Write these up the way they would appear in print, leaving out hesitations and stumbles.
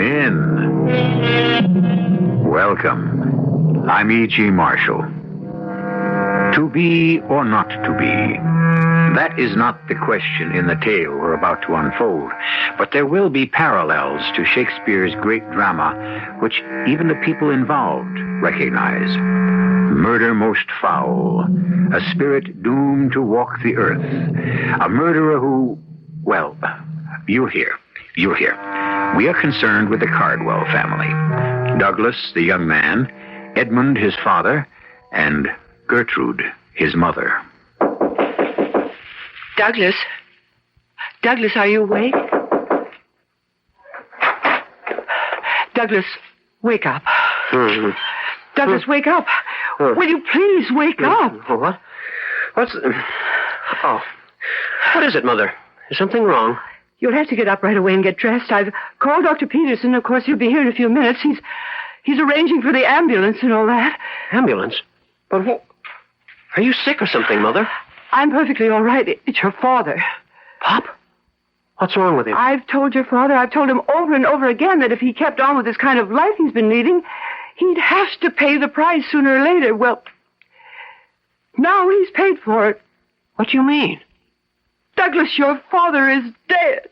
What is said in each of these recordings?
in. Welcome. I'm E.G. Marshall. To be or not to be? That is not the question in the tale we're about to unfold, but there will be parallels to Shakespeare's great drama, which even the people involved recognize. Murder most foul, a spirit doomed to walk the earth, a murderer who, well, you'll hear. We are concerned with the Cardwell family. Douglas, the young man, Edmund, his father, and Gertrude, his mother. Douglas? Douglas, are you awake? Douglas, wake up. Douglas, wake up. Will you please wake up? What? Oh. What is it, Mother? Is something wrong? You'll have to get up right away and get dressed. I've called Dr. Peterson. Of course, he'll be here in a few minutes. He's arranging for the ambulance and all that. Ambulance? But what? Are you sick or something, Mother? I'm perfectly all right. It's your father. Pop? What's wrong with him? I've told your father, I've told him over and over again that if he kept on with this kind of life he's been leading, he'd have to pay the price sooner or later. Well, now he's paid for it. What do you mean? Douglas, your father is dead.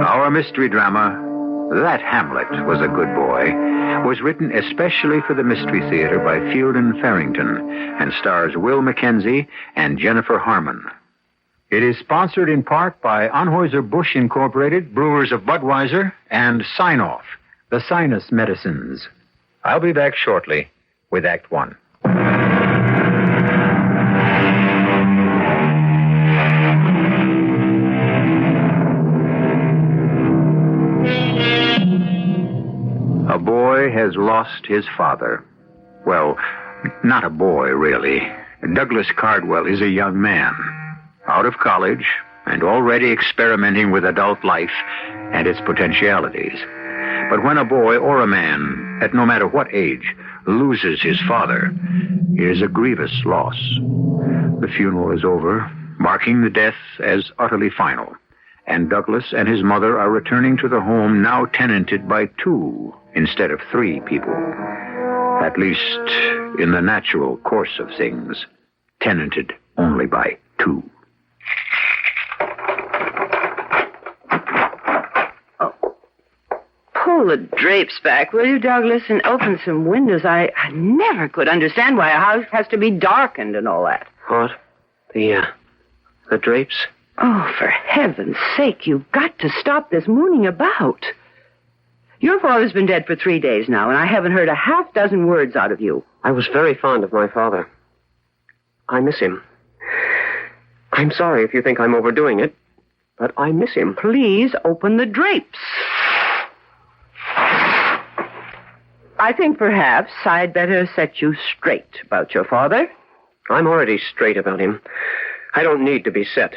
Our mystery drama, That Hamlet Was a Good Boy, was written especially for the Mystery Theater by Fielden Farrington and stars Will Mackenzie and Jennifer Harmon. It is sponsored in part by Anheuser-Busch Incorporated, Brewers of Budweiser, and Sign-Off, the sinus medicines. I'll be back shortly with Act One. A boy has lost his father. Well, not a boy, really. Douglas Cardwell is a young man, out of college and already experimenting with adult life and its potentialities. But when a boy or a man, at no matter what age, loses his father, it is a grievous loss. The funeral is over, marking the death as utterly final, and Douglas and his mother are returning to the home now tenanted by 2 instead of 3 people. At least in the natural course of things, tenanted only by 2. Pull the drapes back, will you, Douglas, and open some windows. I never could understand why a house has to be darkened and all that. What? The drapes? Oh, for heaven's sake, you've got to stop this mooning about. Your father's been dead for 3 days now, and I haven't heard a half dozen words out of you. I was very fond of my father. I miss him. I'm sorry if you think I'm overdoing it, but I miss him. Please open the drapes. I think perhaps I'd better set you straight about your father. I'm already straight about him. I don't need to be set.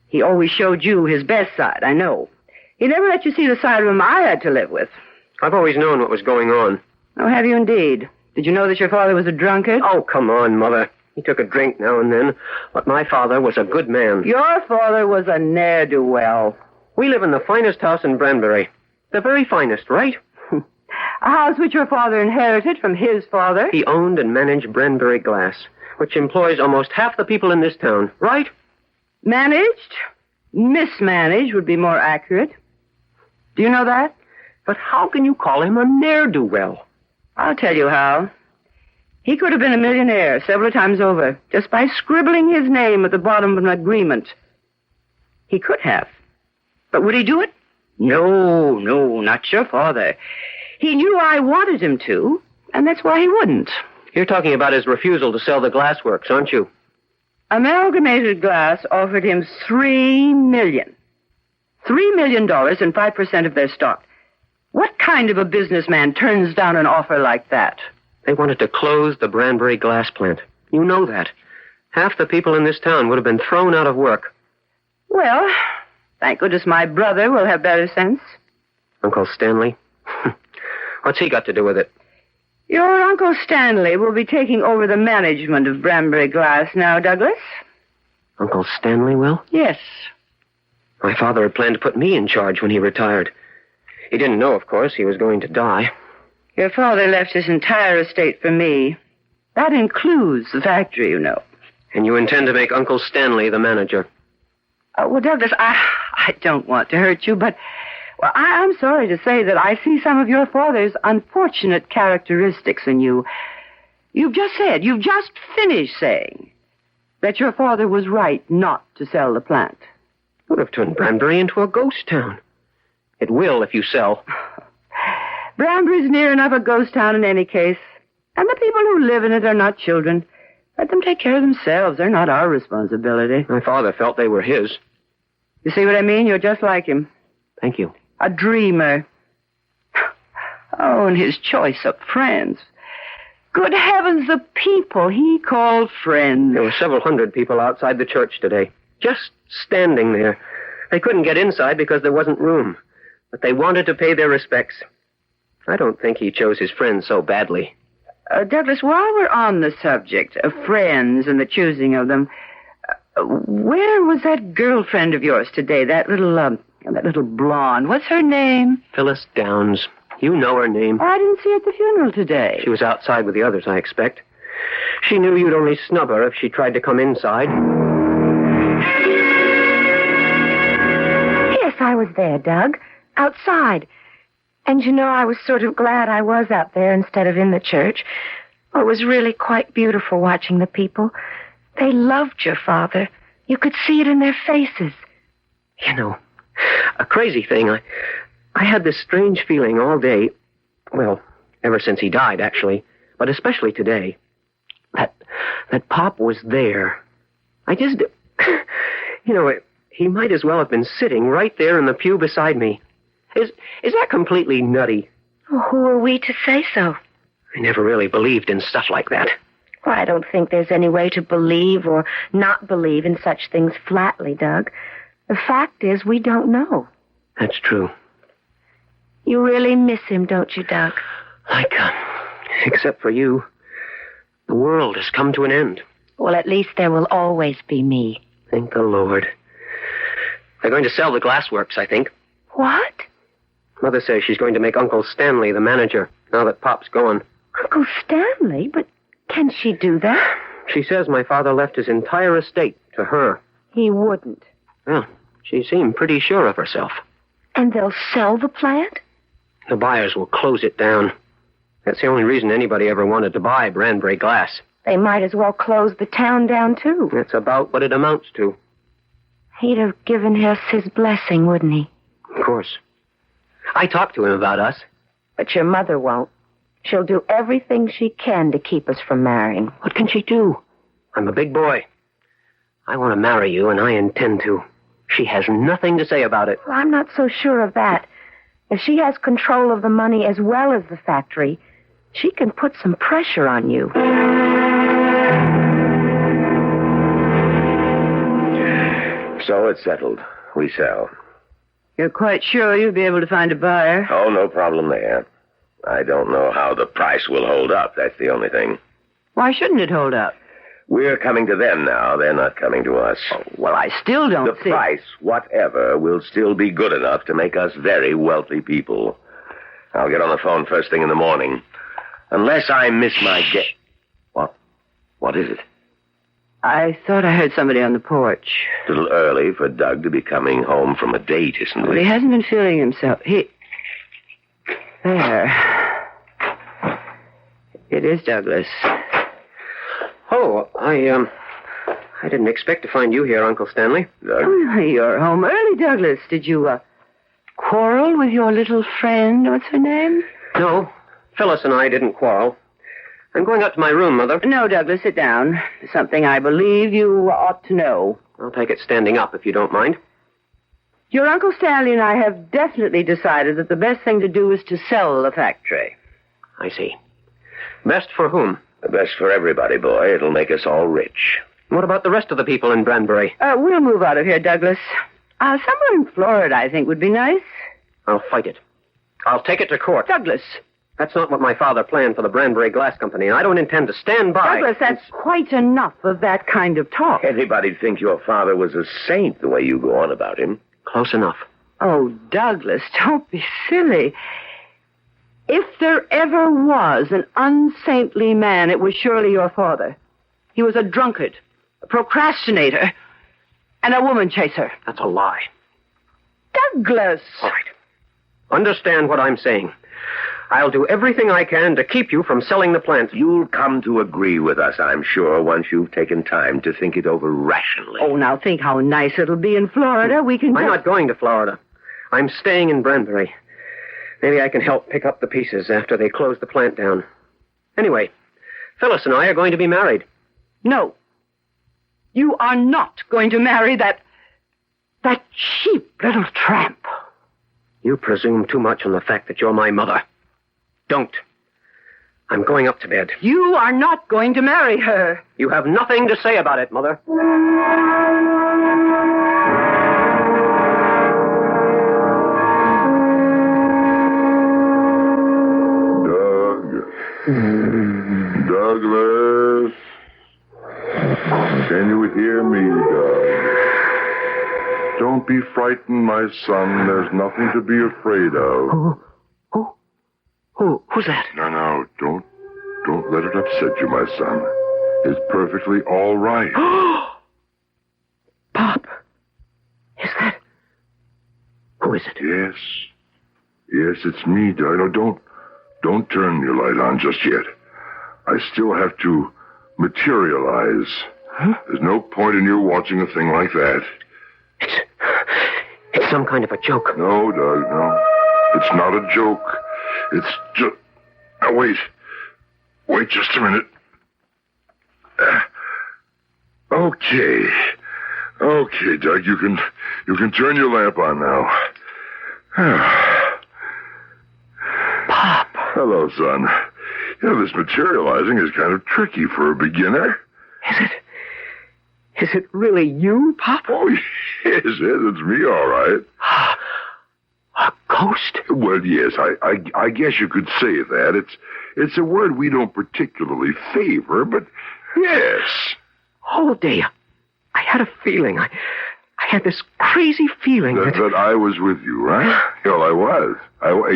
He always showed you his best side, I know. He never let you see the side of him I had to live with. I've always known what was going on. Oh, have you indeed? Did you know that your father was a drunkard? Oh, come on, Mother. He took a drink now and then, but my father was a good man. Your father was a ne'er-do-well. We live in the finest house in Branbury. The very finest, right? A house which your father inherited from his father. He owned and managed Branbury Glass, which employs almost half the people in this town, right? Managed? Mismanaged would be more accurate. Do you know that? But how can you call him a ne'er-do-well? I'll tell you how. He could have been a millionaire several times over, just by scribbling his name at the bottom of an agreement. He could have. But would he do it? No, not your father. He knew I wanted him to, and that's why he wouldn't. You're talking about his refusal to sell the glassworks, aren't you? Amalgamated Glass offered him $3 million. $3 million and 5% of their stock. What kind of a businessman turns down an offer like that? They wanted to close the Branbury glass plant. You know that. Half the people in this town would have been thrown out of work. Well, thank goodness my brother will have better sense. Uncle Stanley? What's he got to do with it? Your Uncle Stanley will be taking over the management of Branbury Glass now, Douglas. Uncle Stanley will? Yes. My father had planned to put me in charge when he retired. He didn't know, of course, he was going to die. Your father left his entire estate for me. That includes the factory, you know. And you intend to make Uncle Stanley the manager? Well, Douglas, I don't want to hurt you, but I'm sorry to say that I see some of your father's unfortunate characteristics in you. You've just finished saying that your father was right not to sell the plant. It would have turned Branbury into a ghost town. It will if you sell. Branbury's near enough a ghost town in any case. And the people who live in it are not children. Let them take care of themselves. They're not our responsibility. My father felt they were his. You see what I mean? You're just like him. Thank you. A dreamer. Oh, and his choice of friends. Good heavens, the people he called friends. There were several hundred people outside the church today, just standing there. They couldn't get inside because there wasn't room, but they wanted to pay their respects. I don't think he chose his friends so badly. Douglas, while we're on the subject of friends and the choosing of them, where was that girlfriend of yours today? That little blonde. What's her name? Phyllis Downs. You know her name. Oh, I didn't see her at the funeral today. She was outside with the others, I expect. She knew you'd only snub her if she tried to come inside. Yes, I was there, Doug. Outside. And you know, I was sort of glad I was out there instead of in the church. Oh, it was really quite beautiful watching the people. They loved your father. You could see it in their faces. You know, a crazy thing. I had this strange feeling all day. Well, ever since he died, actually. But especially today. That Pop was there. I just... You know, he might as well have been sitting right there in the pew beside me. Is that completely nutty? Well, who are we to say so? I never really believed in stuff like that. Well, I don't think there's any way to believe or not believe in such things flatly, Doug. The fact is, we don't know. That's true. You really miss him, don't you, Doug? Except for you. The world has come to an end. Well, at least there will always be me. Thank the Lord. They're going to sell the glassworks, I think. What? Mother says she's going to make Uncle Stanley the manager, now that Pop's gone. Uncle Stanley? But can she do that? She says my father left his entire estate to her. He wouldn't. Well, she seemed pretty sure of herself. And they'll sell the plant? The buyers will close it down. That's the only reason anybody ever wanted to buy Branbury Glass. They might as well close the town down, too. That's about what it amounts to. He'd have given us his blessing, wouldn't he? Of course. I talked to him about us. But your mother won't. She'll do everything she can to keep us from marrying. What can she do? I'm a big boy. I want to marry you, and I intend to. She has nothing to say about it. Well, I'm not so sure of that. If she has control of the money as well as the factory, she can put some pressure on you. So it's settled. We sell. You're quite sure you'll be able to find a buyer? Oh, no problem there. I don't know how the price will hold up. That's the only thing. Why shouldn't it hold up? We're coming to them now. They're not coming to us. Oh, well, I still don't the see... The price, whatever, will still be good enough to make us very wealthy people. I'll get on the phone first thing in the morning. Unless I miss my guess... What? What is it? I thought I heard somebody on the porch. A little early for Doug to be coming home from a date, isn't it? Well, he hasn't been feeling himself. There. It is Douglas. Oh, I didn't expect to find you here, Uncle Stanley. Doug? Oh, you're home early, Douglas. Did you, quarrel with your little friend? What's her name? No, Phyllis and I didn't quarrel. I'm going up to my room, Mother. No, Douglas, sit down. Something I believe you ought to know. I'll take it standing up, if you don't mind. Your Uncle Stanley and I have definitely decided that the best thing to do is to sell the factory. I see. Best for whom? The best for everybody, boy. It'll make us all rich. What about the rest of the people in Branbury? We'll move out of here, Douglas. Somewhere in Florida, I think, would be nice. I'll fight it. I'll take it to court. Douglas, That's not what my father planned for the Branbury Glass Company, and I don't intend to stand by. Douglas, that's quite enough of that kind of talk. Anybody'd think your father was a saint the way you go on about him. Close enough. Oh, Douglas, don't be silly. If there ever was an unsaintly man, it was surely your father. He was a drunkard, a procrastinator, and a woman chaser. That's a lie. Douglas! All right. Understand what I'm saying. I'll do everything I can to keep you from selling the plant. You'll come to agree with us, I'm sure, once you've taken time to think it over rationally. Oh, now think how nice it'll be in Florida. We can... I'm not going to Florida. I'm staying in Branbury. Maybe I can help pick up the pieces after they close the plant down. Anyway, Phyllis and I are going to be married. No. You are not going to marry that cheap little tramp. You presume too much on the fact that you're my mother. Don't. I'm going up to bed. You are not going to marry her. You have nothing to say about it, Mother. Douglas. Can you hear me, Doug? Don't be frightened, my son. There's nothing to be afraid of. Who's that? No, don't let it upset you, my son. It's perfectly all right. Pop. Is that... Who is it? Yes, it's me, Doug. No, don't turn your light on just yet. I still have to materialize. Huh? There's no point in you watching a thing like that. It's some kind of a joke. No, Doug, no. It's not a joke. It's just... Now, wait. Wait just a minute. Okay, Doug, you can turn your lamp on now. Pop. Hello, son. You know, this materializing is kind of tricky for a beginner. Is it really you, Pop? Oh, yes, it's me, all right. A ghost? Well, yes, I guess you could say that. It's a word we don't particularly favor, but yes. All day, I had a feeling. I had this crazy feeling that I was with you, right? Well, I was.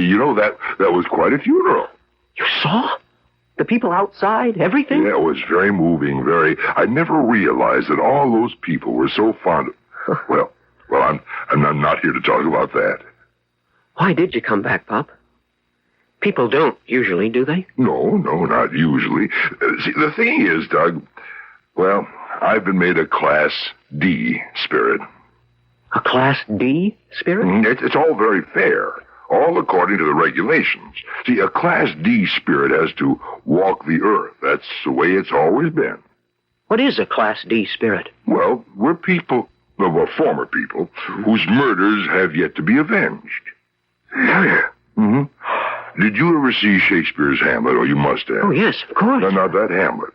You know, that was quite a funeral. You saw? The people outside, everything? Yeah, it was very moving, I never realized that all those people were so fond of... Well, I'm not here to talk about that. Why did you come back, Pop? People don't usually, do they? No, not usually. See, the thing is, Doug, well, I've been made a Class D spirit. A Class D spirit? It's all very fair, all according to the regulations. See, a Class D spirit has to walk the earth. That's the way it's always been. What is a Class D spirit? Well, we're people, well, former people, whose murders have yet to be avenged. Yeah. Mm-hmm. Did you ever see Shakespeare's Hamlet? Oh, you must have. Oh, yes, of course. No, that Hamlet.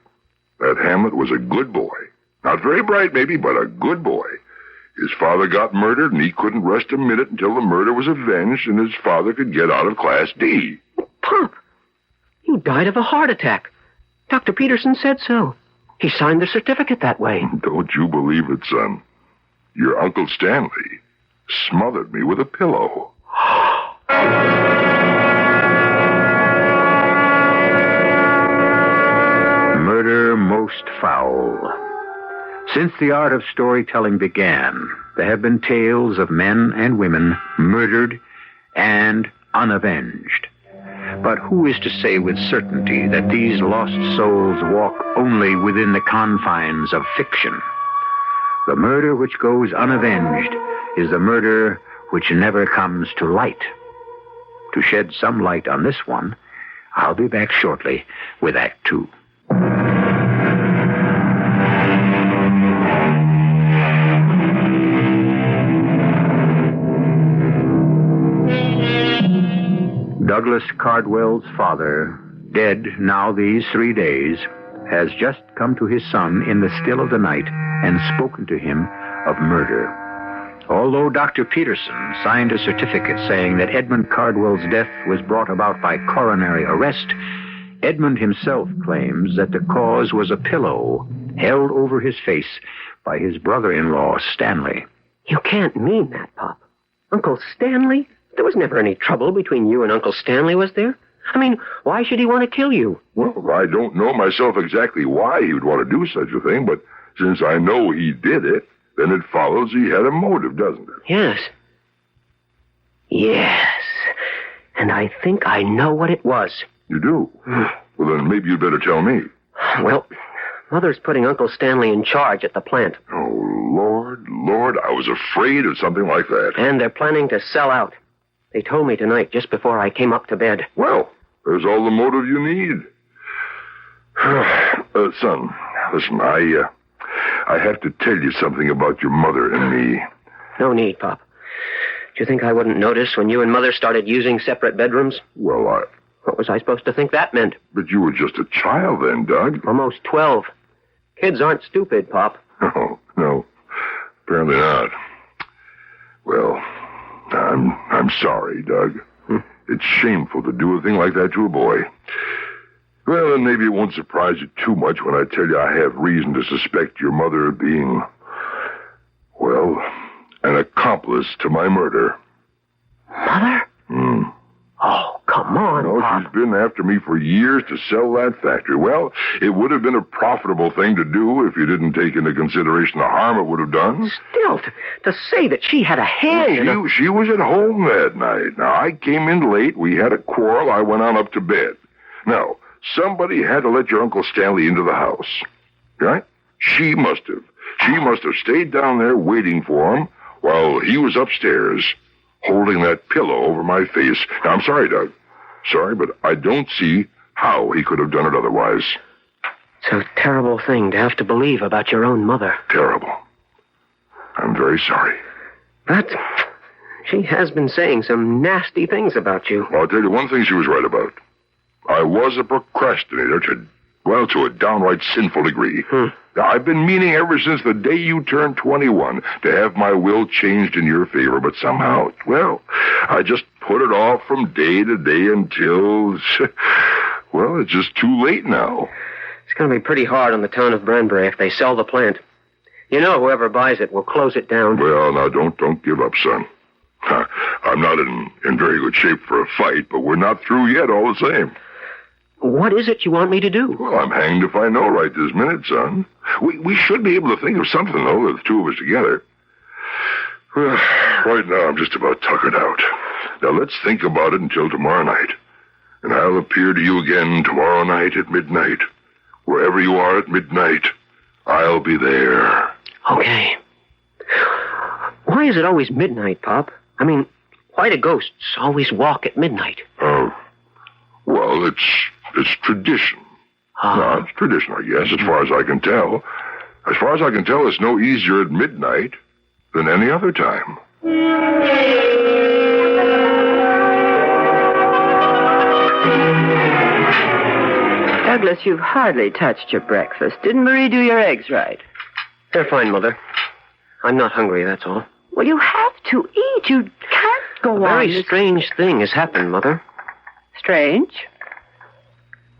That Hamlet was a good boy. Not very bright, maybe, but a good boy. His father got murdered, and he couldn't rest a minute until the murder was avenged and his father could get out of Class D. Pop, you died of a heart attack. Dr. Peterson said so. He signed the certificate that way. Don't you believe it, son? Your Uncle Stanley smothered me with a pillow. Murder most foul. Since the art of storytelling began, there have been tales of men and women murdered and unavenged. But who is to say with certainty that these lost souls walk only within the confines of fiction? The murder which goes unavenged is the murder which never comes to light. To shed some light on this one, I'll be back shortly with Act Two. Douglas Cardwell's father, dead now these 3 days, has just come to his son in the still of the night and spoken to him of murder. Although Dr. Peterson signed a certificate saying that Edmund Cardwell's death was brought about by coronary arrest, Edmund himself claims that the cause was a pillow held over his face by his brother-in-law, Stanley. You can't mean that, Pop. Uncle Stanley? There was never any trouble between you and Uncle Stanley, was there? I mean, why should he want to kill you? Well, I don't know myself exactly why he would want to do such a thing, but since I know he did it, then it follows he had a motive, doesn't it? Yes. Yes. And I think I know what it was. You do? Well, then maybe you'd better tell me. Well, Mother's putting Uncle Stanley in charge at the plant. Oh, Lord, I was afraid of something like that. And they're planning to sell out. They told me tonight just before I came up to bed. Well, there's all the motive you need. Son, listen, I have to tell you something about your mother and me. No need, Pop. Do you think I wouldn't notice when you and Mother started using separate bedrooms? Well, What was I supposed to think that meant? But you were just a child then, Doug. Almost 12. Kids aren't stupid, Pop. Oh, no. Apparently not. Well, I'm sorry, Doug. It's shameful to do a thing like that to a boy. Well, then maybe it won't surprise you too much when I tell you I have reason to suspect your mother of being, well, an accomplice to my murder. Mother? Oh, come on, No, Pop. she's been after me for years to sell that factory. Well, it would have been a profitable thing to do if you didn't take into consideration the harm it would have done. Still, to say that she had a hand in it. She was at home that night. Now, I came in late. We had a quarrel. I went on up to bed. Now, somebody had to let your Uncle Stanley into the house. Right? She must have. She must have stayed down there waiting for him while he was upstairs holding that pillow over my face. Now, I'm sorry, Doug. Sorry, but I don't see how he could have done it otherwise. It's a terrible thing to have to believe about your own mother. Terrible. I'm very sorry. But she has been saying some nasty things about you. Well, I'll tell you one thing she was right about. I was a procrastinator to a downright sinful degree. Now, I've been meaning ever since the day you turned 21 to have my will changed in your favor, but somehow, well, I just put it off from day to day until, well, it's just too late now. It's going to be pretty hard on the town of Branbury if they sell the plant. You know whoever buys it will close it down. Well, now, don't give up, son. I'm not in very good shape for a fight, but we're not through yet all the same. What is it you want me to do? Well, I'm hanged if I know right this minute, son. We should be able to think of something, though, the two of us together. Well, right now, I'm just about tuckered out. Now, let's think about it until tomorrow night. And I'll appear to you again tomorrow night at midnight. Wherever you are at midnight, I'll be there. Okay. Why is it always midnight, Pop? I mean, why do ghosts always walk at midnight? Well, it's tradition. No, it's tradition, I guess, as far as I can tell. As far as I can tell, it's no easier at midnight than any other time. Douglas, you've hardly touched your breakfast. Didn't Marie do your eggs right? They're fine, Mother. I'm not hungry, that's all. Well, you have to eat. You can't go on. A very strange thing has happened, Mother. Strange?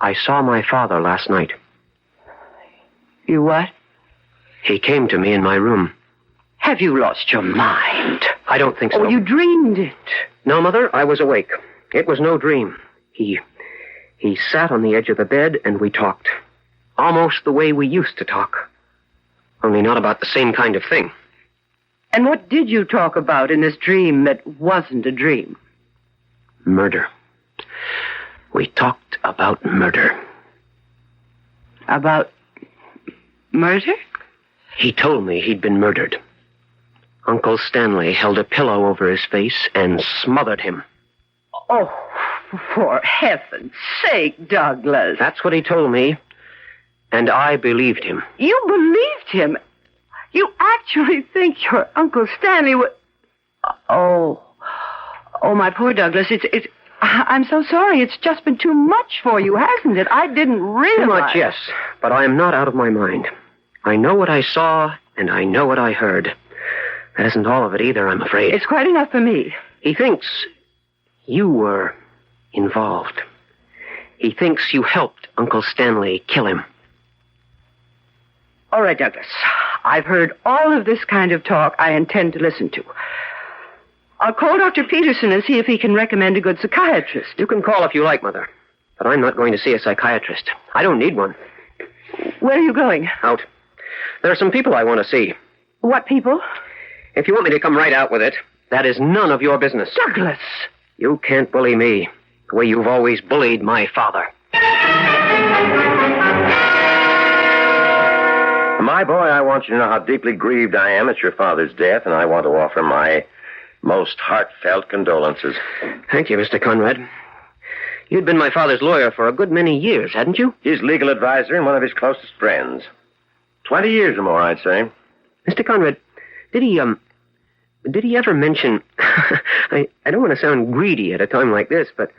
I saw my father last night. You what? He came to me in my room. Have you lost your mind? I don't think so. Oh, you dreamed it. No, Mother, I was awake. It was no dream. He sat on the edge of the bed and we talked. Almost the way we used to talk. Only not about the same kind of thing. And what did you talk about in this dream that wasn't a dream? Murder. We talked about murder. About murder? He told me he'd been murdered. Uncle Stanley held a pillow over his face and smothered him. Oh, for heaven's sake, Douglas. That's what he told me, and I believed him. You believed him? You actually think your Uncle Stanley would... Oh, my poor Douglas, it's... I'm so sorry. It's just been too much for you, hasn't it? I didn't realize... Too much, yes, but I am not out of my mind. I know what I saw, and I know what I heard. That isn't all of it either, I'm afraid. It's quite enough for me. He thinks you were involved. He thinks you helped Uncle Stanley kill him. All right, Douglas. I've heard all of this kind of talk I intend to listen to. I'll call Dr. Peterson and see if he can recommend a good psychiatrist. You can call if you like, Mother. But I'm not going to see a psychiatrist. I don't need one. Where are you going? Out. There are some people I want to see. What people? If you want me to come right out with it, that is none of your business. Douglas! You can't bully me the way you've always bullied my father. My boy, I want you to know how deeply grieved I am at your father's death, and I want to offer my most heartfelt condolences. Thank you, Mr. Conrad. You'd been my father's lawyer for a good many years, hadn't you? His legal advisor and one of his closest friends. 20 years or more, I'd say. Mr. Conrad, did he ever mention... I don't want to sound greedy at a time like this, but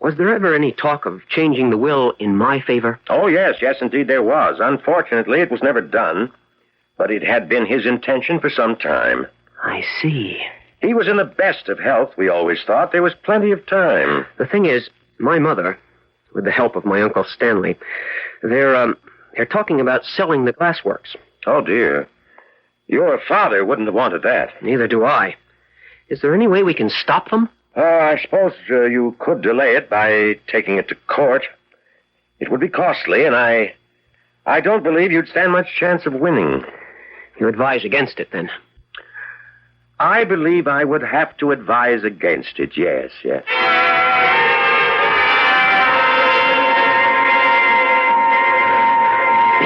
was there ever any talk of changing the will in my favor? Oh, yes, indeed there was. Unfortunately, it was never done, but it had been his intention for some time. I see. He was in the best of health, we always thought. There was plenty of time. The thing is, my mother, with the help of my Uncle Stanley, they're talking about selling the glassworks. Oh, dear. Your father wouldn't have wanted that. Neither do I. Is there any way we can stop them? I suppose you could delay it by taking it to court. It would be costly, and I don't believe you'd stand much chance of winning. You advise against it, then? I believe I would have to advise against it, yes.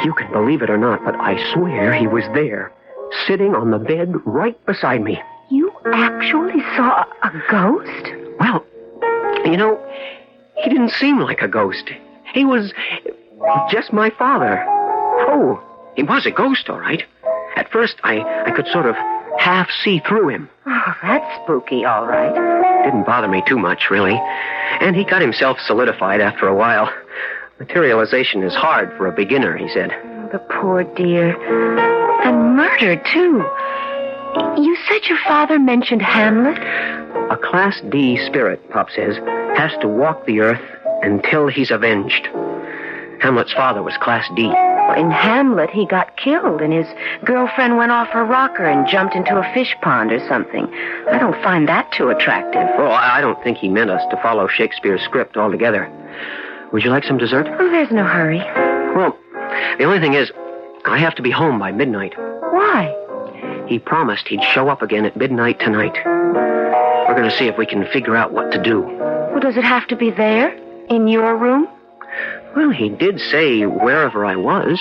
You can believe it or not, but I swear he was there, sitting on the bed right beside me. You actually saw a ghost? Well, you know, he didn't seem like a ghost. He was just my father. Oh, he was a ghost, all right. At first, I could sort of half see through him. Oh, that's spooky, all right. Didn't bother me too much, really. And he got himself solidified after a while. Materialization is hard for a beginner, he said. Oh, the poor dear. And murdered, too. You said your father mentioned Hamlet? A Class D spirit, Pop says, has to walk the earth until he's avenged. Hamlet's father was Class D. In Hamlet, he got killed, and his girlfriend went off her rocker and jumped into a fish pond or something. I don't find that too attractive. Well, I don't think he meant us to follow Shakespeare's script altogether. Would you like some dessert? Oh, there's no hurry. Well, the only thing is, I have to be home by midnight. Why? He promised he'd show up again at midnight tonight. We're going to see if we can figure out what to do. Well, does it have to be there? In your room? Well, he did say wherever I was.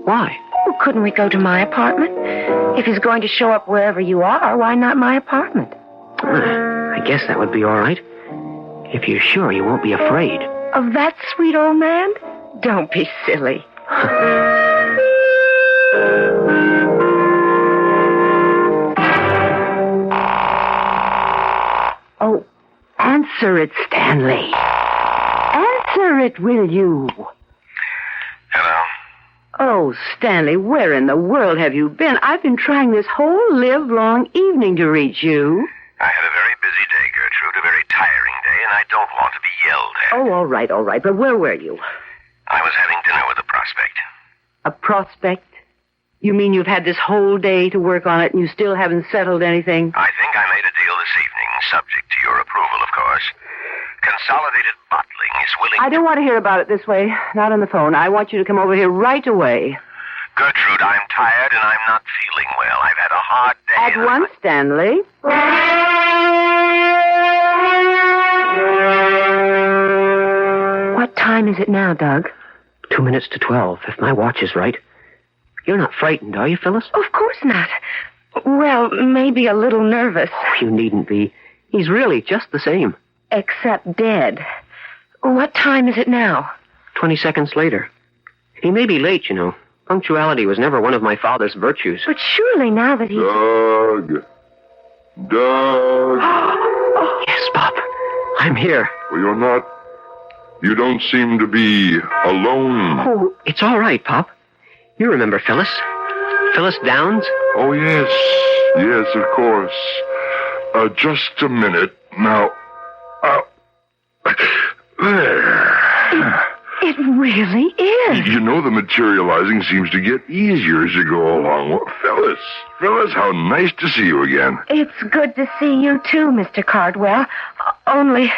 Why? Well, couldn't we go to my apartment? If he's going to show up wherever you are, why not my apartment? I guess that would be all right. If you're sure you won't be afraid. Of that sweet old man? Don't be silly. Oh, answer it, Stanley. Answer it, will you? Hello? Oh, Stanley, where in the world have you been? I've been trying this whole livelong evening to reach you. I had a very busy day, Gertrude, a very tiring day, and I don't want to be yelled at. Oh, all right. But where were you? I was having dinner with a prospect. A prospect? You mean you've had this whole day to work on it and you still haven't settled anything? I think I made a deal this evening, subject to your approval, of course. Consolidated Bottling is willing... I don't want to hear about it this way. Not on the phone. I want you to come over here right away. Gertrude, I'm tired and I'm not feeling well. I've had a hard day. At once, Stanley. What time is it now, Doug? 2 minutes to 12, if my watch is right. You're not frightened, are you, Phyllis? Of course not. Well, maybe a little nervous. Oh, you needn't be. He's really just the same. Except dead. What time is it now? 20 seconds later. He may be late, you know. Punctuality was never one of my father's virtues. But surely now that he's... Doug! Yes, Pop. I'm here. Well, you don't seem to be alone. Oh, it's all right, Pop. You remember Phyllis. Phyllis Downs? Oh, yes. Yes, of course. Just a minute. Now, there. It really is. You know, the materializing seems to get easier as you go along. Well, Phyllis, how nice to see you again. It's good to see you too, Mr. Cardwell. Only,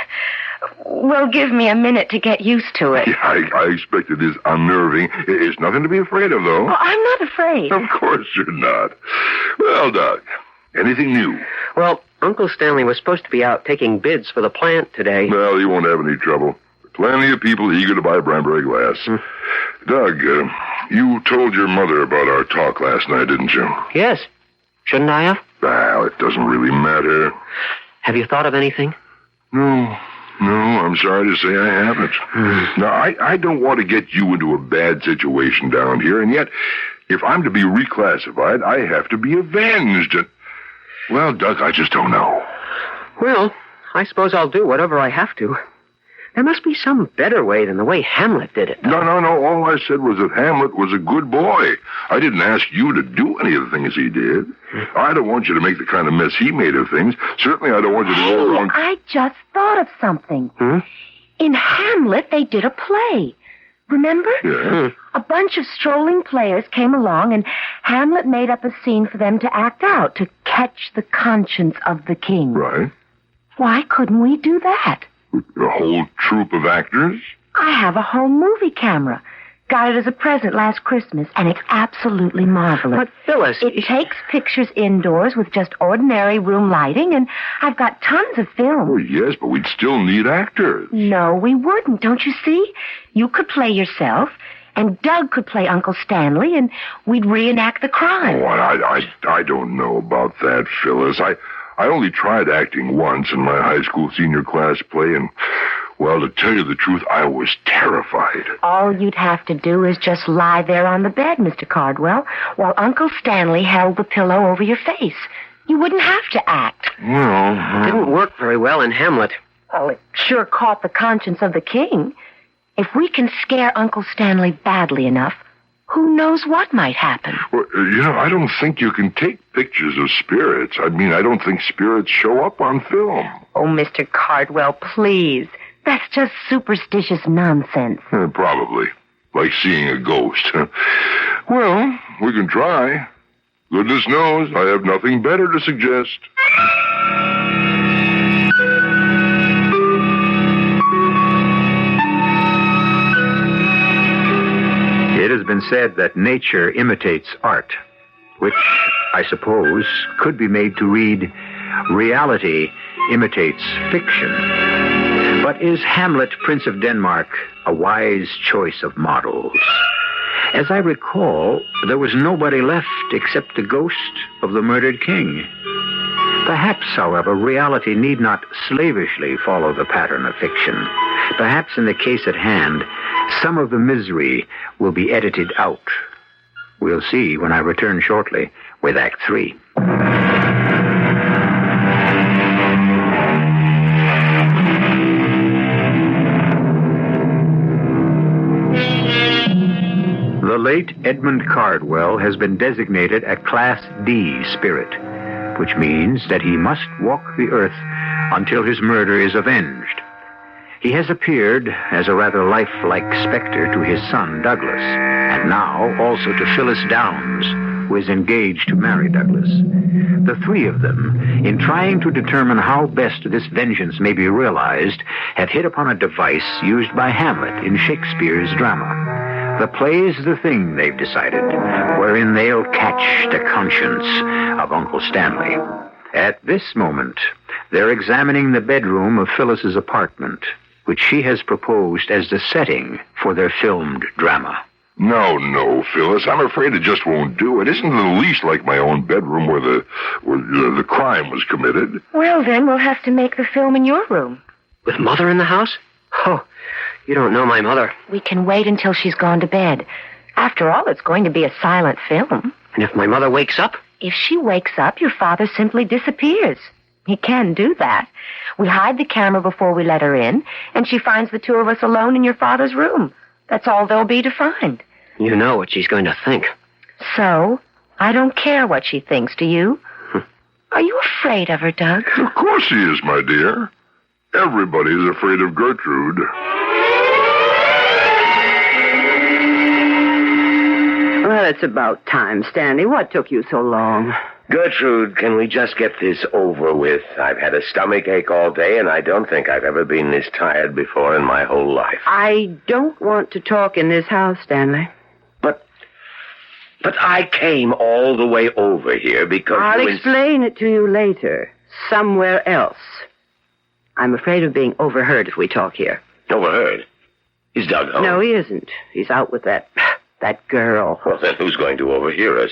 well, give me a minute to get used to it. Yeah, I expect it is unnerving. It's nothing to be afraid of, though. Oh, I'm not afraid. Of course you're not. Well, Doug, anything new? Well, Uncle Stanley was supposed to be out taking bids for the plant today. Well, he won't have any trouble. Plenty of people eager to buy Branbury glass. Doug, you told your mother about our talk last night, didn't you? Yes. Shouldn't I have? Well, it doesn't really matter. Have you thought of anything? No, I'm sorry to say I haven't. Now, I don't want to get you into a bad situation down here, and yet, if I'm to be reclassified, I have to be avenged. Well, Doug, I just don't know. Well, I suppose I'll do whatever I have to. There must be some better way than the way Hamlet did it, though. No. All I said was that Hamlet was a good boy. I didn't ask you to do any of the things he did. I don't want you to make the kind of mess he made of things. Certainly I don't want you to go around... I just thought of something. In Hamlet, they did a play. Remember? Yeah. A bunch of strolling players came along, and Hamlet made up a scene for them to act out, to catch the conscience of the king. Right. Why couldn't we do that? A whole troupe of actors? I have a home movie camera. Got it as a present last Christmas, and it's absolutely marvelous. But, Phyllis... It takes pictures indoors with just ordinary room lighting, and I've got tons of film. Oh, yes, but we'd still need actors. No, we wouldn't, don't you see? You could play yourself, and Doug could play Uncle Stanley, and we'd reenact the crime. Oh, I don't know about that, Phyllis. I only tried acting once in my high school senior class play, and, well, to tell you the truth, I was terrified. All you'd have to do is just lie there on the bed, Mr. Cardwell, while Uncle Stanley held the pillow over your face. You wouldn't have to act. Well... It didn't work very well in Hamlet. Well, it sure caught the conscience of the king. If we can scare Uncle Stanley badly enough, who knows what might happen? Well, I don't think you can take pictures of spirits. I mean, I don't think spirits show up on film. Oh, Mr. Cardwell, please. That's just superstitious nonsense. Probably. Like seeing a ghost. Well, we can try. Goodness knows, I have nothing better to suggest. It has been said that nature imitates art, which, I suppose, could be made to read, reality imitates fiction. But is Hamlet, Prince of Denmark, a wise choice of models? As I recall, there was nobody left except the ghost of the murdered king. Perhaps, however, reality need not slavishly follow the pattern of fiction. Perhaps in the case at hand, some of the misery will be edited out. We'll see when I return shortly with Act 3. The late Edmund Cardwell has been designated a Class D spirit, which means that he must walk the earth until his murder is avenged. He has appeared as a rather lifelike specter to his son, Douglas, and now also to Phyllis Downs, who is engaged to marry Douglas. The three of them, in trying to determine how best this vengeance may be realized, have hit upon a device used by Hamlet in Shakespeare's drama. The play's the thing, they've decided, wherein they'll catch the conscience of Uncle Stanley. At this moment, they're examining the bedroom of Phyllis's apartment, which she has proposed as the setting for their filmed drama. No, Phyllis. I'm afraid it just won't do. It isn't in the least like my own bedroom where the crime was committed. Well, then we'll have to make the film in your room. With Mother in the house? Oh, you don't know my mother. We can wait until she's gone to bed. After all, it's going to be a silent film. And if my mother wakes up? If she wakes up, your father simply disappears. He can do that. We hide the camera before we let her in, and she finds the two of us alone in your father's room. That's all there'll be to find. You know what she's going to think. So, I don't care what she thinks, do you? Are you afraid of her, Doug? Of course he is, my dear. Everybody's afraid of Gertrude. Well, it's about time, Stanley. What took you so long? Gertrude, can we just get this over with? I've had a stomach ache all day, and I don't think I've ever been this tired before in my whole life. I don't want to talk in this house, Stanley. But I came all the way over here because I'll explain it to you later, somewhere else. I'm afraid of being overheard if we talk here. Overheard? Is Doug home? No, he isn't. He's out with that girl. Well, then who's going to overhear us?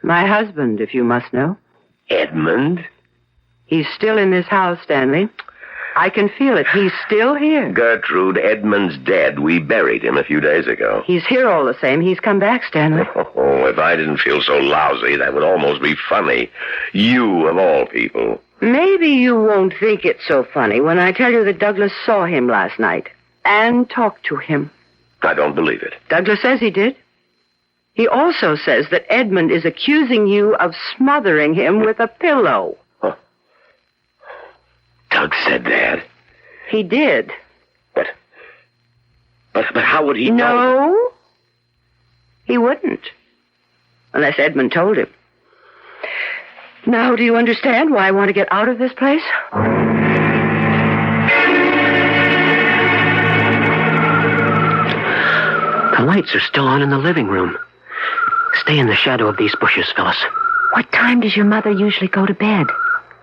My husband, if you must know. Edmund? He's still in this house, Stanley. I can feel it. He's still here. Gertrude, Edmund's dead. We buried him a few days ago. He's here all the same. He's come back, Stanley. Oh, if I didn't feel so lousy, that would almost be funny. You, of all people. Maybe you won't think it's so funny when I tell you that Douglas saw him last night and talked to him. I don't believe it. Douglas says he did. He also says that Edmund is accusing you of smothering him with a pillow. Oh. Doug said that. He did. But how would he know? No, he wouldn't. Unless Edmund told him. Now, do you understand why I want to get out of this place? The lights are still on in the living room. Stay in the shadow of these bushes, Phyllis. What time does your mother usually go to bed?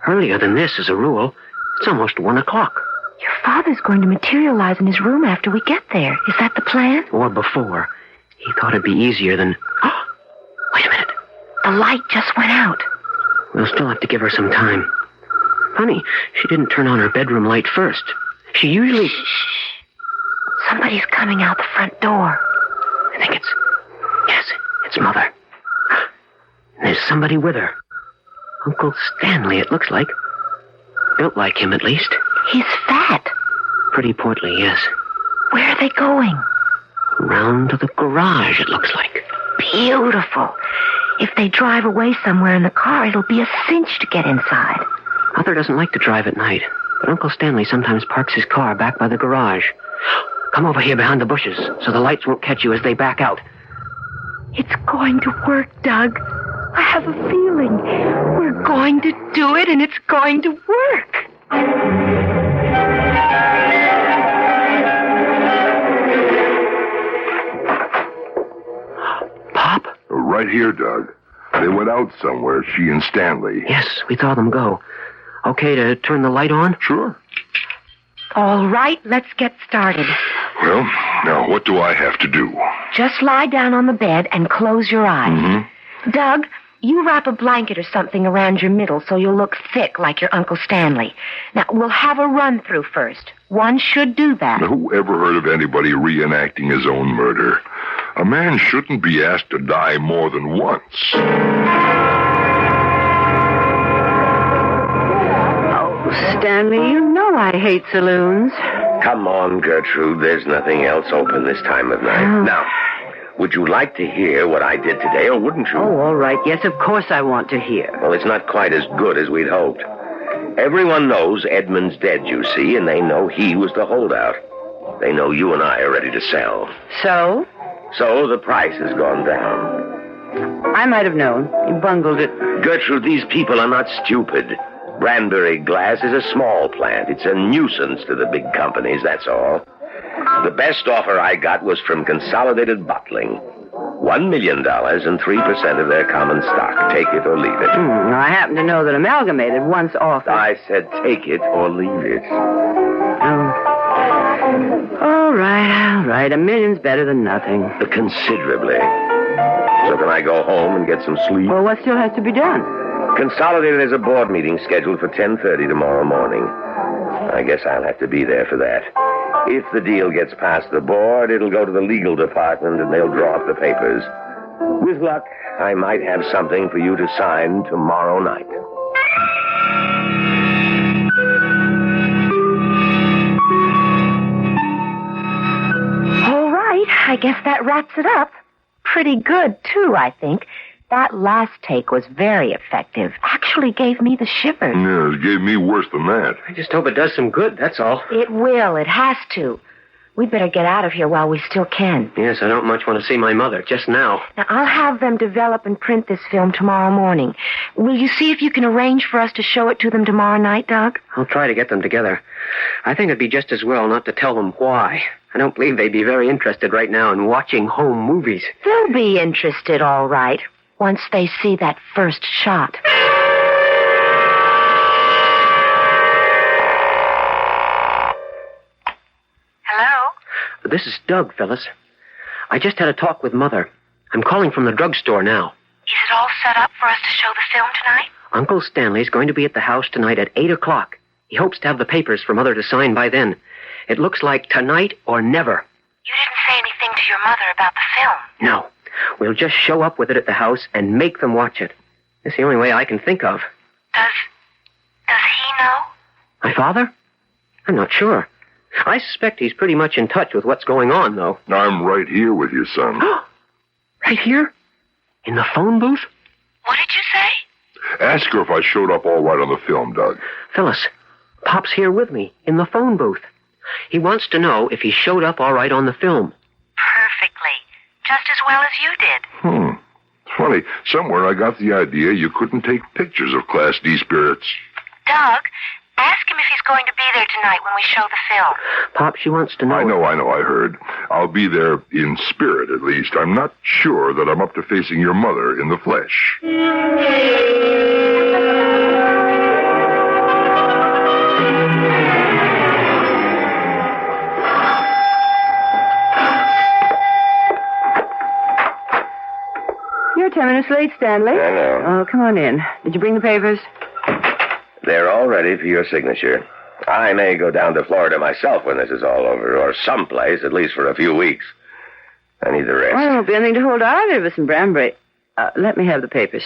Earlier than this, as a rule. It's almost 1 o'clock. Your father's going to materialize in his room after we get there. Is that the plan? Or before. He thought it'd be easier than... Oh, wait a minute. The light just went out. We'll still have to give her some time. Funny, she didn't turn on her bedroom light first. She usually... Somebody's coming out the front door. I think it's... Yes, it's Mother. There's somebody with her. Uncle Stanley, it looks like. Built like him, at least. He's fat. Pretty portly, yes. Where are they going? Round to the garage, it looks like. Beautiful. If they drive away somewhere in the car, it'll be a cinch to get inside. Mother doesn't like to drive at night, but Uncle Stanley sometimes parks his car back by the garage. Come over here behind the bushes so the lights won't catch you as they back out. It's going to work, Doug. I have a feeling. We're going to do it, and it's going to work. Pop? Right here, Doug. They went out somewhere, she and Stanley. Yes, we saw them go. Okay to turn the light on? Sure. All right, let's get started. Well, now what do I have to do? Just lie down on the bed and close your eyes. Mm-hmm. Doug, you wrap a blanket or something around your middle so you'll look thick like your Uncle Stanley. Now, we'll have a run-through first. One should do that. Now, who ever heard of anybody reenacting his own murder? A man shouldn't be asked to die more than once. Oh, Stanley, you know I hate saloons. Come on, Gertrude. There's nothing else open this time of night. Oh. Now, would you like to hear what I did today, or wouldn't you? Oh, all right. Yes, of course I want to hear. Well, it's not quite as good as we'd hoped. Everyone knows Edmund's dead, you see, and they know he was the holdout. They know you and I are ready to sell. So? So the price has gone down. I might have known. You bungled it. Gertrude, these people are not stupid. Branbury Glass is a small plant. It's a nuisance to the big companies, that's all. The best offer I got was from Consolidated Bottling. $1 million and 3% of their common stock. Take it or leave it. I happen to know that Amalgamated once offered. I said take it or leave it. Oh. All right. $1 million's better than nothing. Considerably. So can I go home and get some sleep? Well, what still has to be done? Consolidated has a board meeting scheduled for 10:30 tomorrow morning. I guess I'll have to be there for that. If the deal gets past the board, it'll go to the legal department and they'll draw up the papers. With luck, I might have something for you to sign tomorrow night. All right, I guess that wraps it up. Pretty good, too, I think. That last take was very effective. Actually gave me the shivers. Yeah, it gave me worse than that. I just hope it does some good, that's all. It will. It has to. We'd better get out of here while we still can. Yes, I don't much want to see my mother, just now. Now, I'll have them develop and print this film tomorrow morning. Will you see if you can arrange for us to show it to them tomorrow night, Doug? I'll try to get them together. I think it'd be just as well not to tell them why. I don't believe they'd be very interested right now in watching home movies. They'll be interested, all right, once they see that first shot. Hello? This is Doug, Phyllis. I just had a talk with Mother. I'm calling from the drugstore now. Is it all set up for us to show the film tonight? Uncle Stanley's going to be at the house tonight at 8 o'clock. He hopes to have the papers for Mother to sign by then. It looks like tonight or never. You didn't say anything to your mother about the film. No. We'll just show up with it at the house and make them watch it. It's the only way I can think of. Does he know? My father? I'm not sure. I suspect he's pretty much in touch with what's going on, though. I'm right here with you, son. Right here? In the phone booth? What did you say? Ask her if I showed up all right on the film, Doug. Phyllis, Pop's here with me, in the phone booth. He wants to know if he showed up all right on the film. Perfectly. Just as well as you did. Funny, somewhere I got the idea you couldn't take pictures of Class D spirits. Doug, ask him if he's going to be there tonight when we show the film. Pop, she wants to know... I know, I heard. I'll be there in spirit, at least. I'm not sure that I'm up to facing your mother in the flesh. You're 10 minutes late, Stanley. I know. Oh, come on in. Did you bring the papers? They're all ready for your signature. I may go down to Florida myself when this is all over, or someplace, at least for a few weeks. I need the rest. Well, there won't be anything to hold either of us in Branbury. Let me have the papers.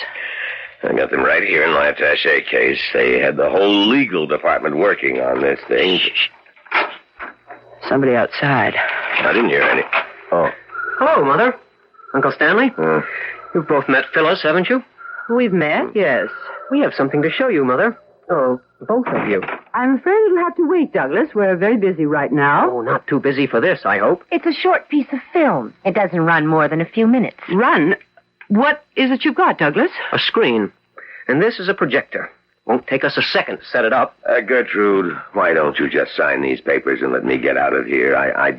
I got them right here in my attaché case. They had the whole legal department working on this thing. Somebody outside. I didn't hear any. Oh. Hello, Mother. Uncle Stanley. You've both met Phyllis, haven't you? We've met, yes. We have something to show you, Mother. Oh, both of you. I'm afraid it'll have to wait, Douglas. We're very busy right now. Oh, not too busy for this, I hope. It's a short piece of film. It doesn't run more than a few minutes. Run? What is it you've got, Douglas? A screen. And this is a projector. Won't take us a second to set it up. Gertrude, why don't you just sign these papers and let me get out of here? I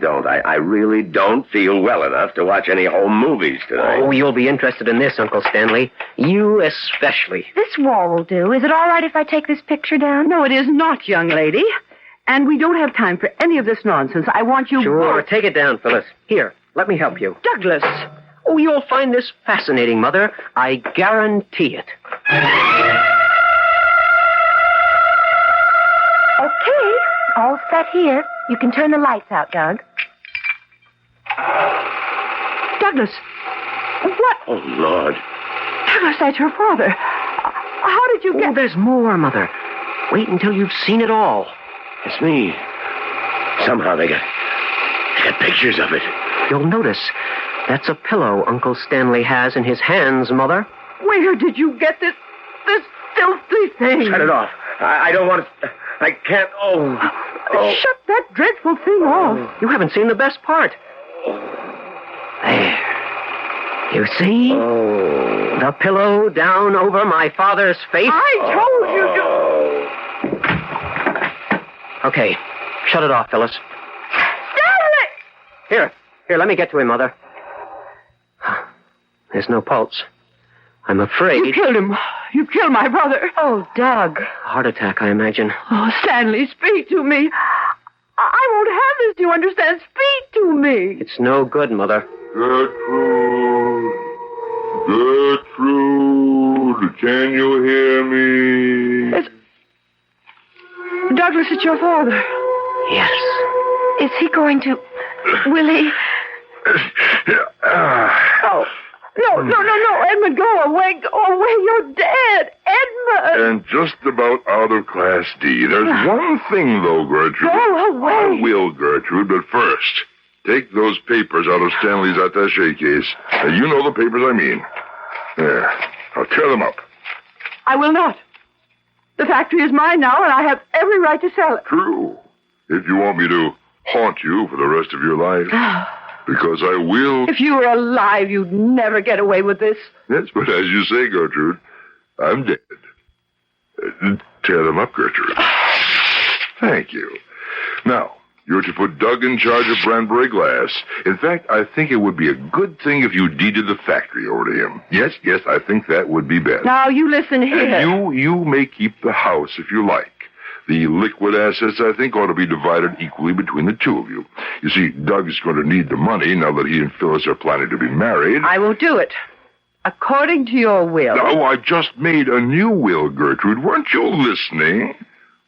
really don't feel well enough to watch any home movies tonight. Oh, you'll be interested in this, Uncle Stanley. You especially. This wall will do. Is it all right if I take this picture down? No, it is not, young lady. And we don't have time for any of this nonsense. I want you... Sure, take it down, Phyllis. Here, let me help you. Douglas! Oh, you'll find this fascinating, Mother. I guarantee it. Okay, all set here. You can turn the lights out, Doug. Douglas! What? Oh, Lord. Douglas, that's your father. How did you get... Oh, there's more, Mother. Wait until you've seen it all. It's me. Somehow they got pictures of it. You'll notice that's a pillow Uncle Stanley has in his hands, Mother. Where did you get this filthy thing? Shut it off. I don't want to... I can't... Oh. Shut that dreadful thing off. You haven't seen the best part. There. You see? Oh. The pillow down over my father's face. I told you to... Okay. Shut it off, Phyllis. Stanley! Here, let me get to him, Mother. There's no pulse. I'm afraid... You killed him. You killed my brother. Oh, Doug. Heart attack, I imagine. Oh, Stanley, speak to me. I won't have this, do you understand? Speak to me. It's no good, Mother. Gertrude. Gertrude, can you hear me? Douglas, it's your father. Yes. Is he going to... Will he... Oh. No, Edmund, go away, you're dead, Edmund! And just about out of Class D. There's one thing, though, Gertrude. Go away! I will, Gertrude, but first, take those papers out of Stanley's attaché case. You know the papers I mean. There. Now tear them up. I will not. The factory is mine now, and I have every right to sell it. True. If you want me to haunt you for the rest of your life. Because I will. If you were alive, you'd never get away with this. Yes, but as you say, Gertrude, I'm dead. Tear them up, Gertrude. Thank you. Now, you're to put Doug in charge of Branbury Glass. In fact, I think it would be a good thing if you deeded the factory over to him. Yes, I think that would be best. Now, you listen here. And you may keep the house if you like. The liquid assets, I think, ought to be divided equally between the two of you. You see, Doug's going to need the money now that he and Phyllis are planning to be married. I will do it. According to your will. No, I've just made a new will, Gertrude. Weren't you listening?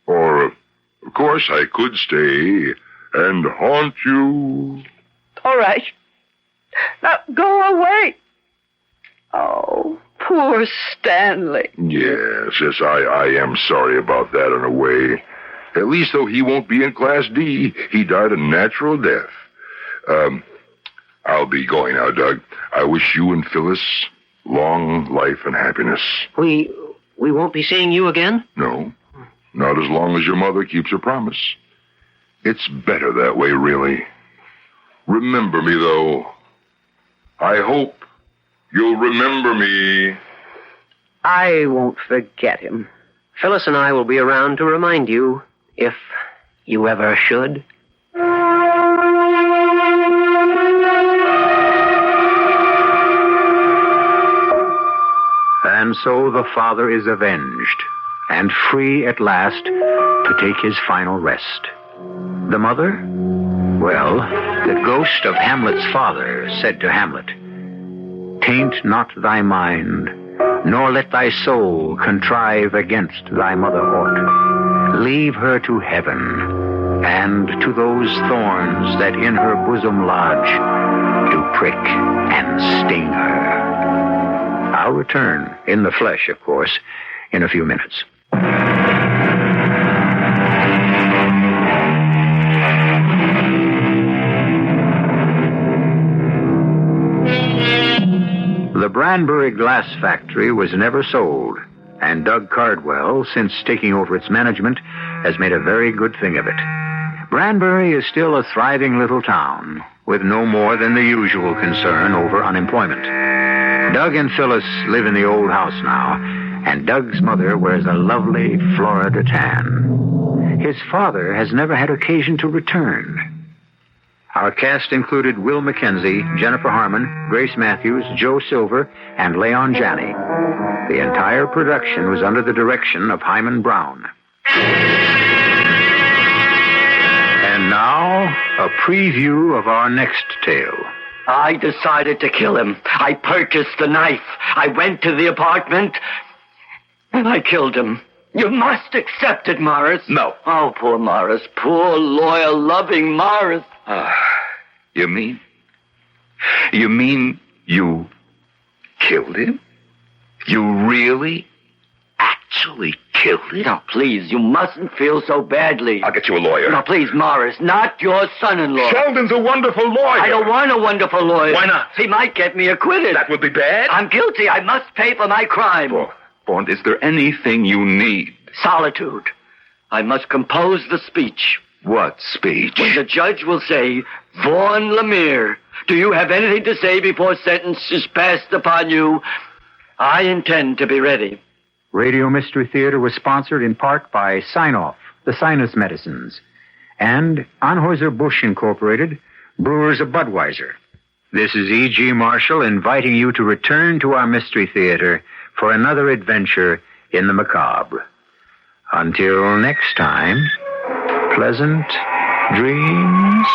Or, of course, I could stay and haunt you. All right. Now, go away. Oh, poor Stanley. Yes, I am sorry about that in a way. At least, though, he won't be in Class D. He died a natural death. I'll be going now, Doug. I wish you and Phyllis long life and happiness. We won't be seeing you again? No, not as long as your mother keeps her promise. It's better that way, really. Remember me, though. I hope you'll remember me. I won't forget him. Phyllis and I will be around to remind you, if you ever should. And so the father is avenged, and free at last to take his final rest. The mother? Well, the ghost of Hamlet's father said to Hamlet, "Taint not thy mind, nor let thy soul contrive against thy mother aught. Leave her to heaven, and to those thorns that in her bosom lodge, do prick and sting her." I'll return, in the flesh, of course, in a few minutes. The Branbury Glass Factory was never sold, and Doug Cardwell, since taking over its management, has made a very good thing of it. Branbury is still a thriving little town, with no more than the usual concern over unemployment. Doug and Phyllis live in the old house now, and Doug's mother wears a lovely Florida tan. His father has never had occasion to return. Our cast included Will Mackenzie, Jennifer Harmon, Grace Matthews, Joe Silver, and Leon Janney. The entire production was under the direction of Hyman Brown. And now, a preview of our next tale. I decided to kill him. I purchased the knife. I went to the apartment, and I killed him. You must accept it, Morris. No. Oh, poor Morris. Poor, loyal, loving Morris. You mean you killed him? You really, actually killed him? Now, please, you mustn't feel so badly. I'll get you a lawyer. Now, please, Morris, not your son-in-law. Sheldon's a wonderful lawyer. I don't want a wonderful lawyer. Why not? He might get me acquitted. That would be bad. I'm guilty. I must pay for my crime. Bond, is there anything you need? Solitude. I must compose the speech. What speech? When the judge will say, "Vaughn Lemire, do you have anything to say before sentence is passed upon you?" I intend to be ready. Radio Mystery Theater was sponsored in part by Sign-Off, the Sinus Medicines, and Anheuser-Busch Incorporated, brewers of Budweiser. This is E.G. Marshall inviting you to return to our Mystery Theater for another adventure in the macabre. Until next time, pleasant dreams.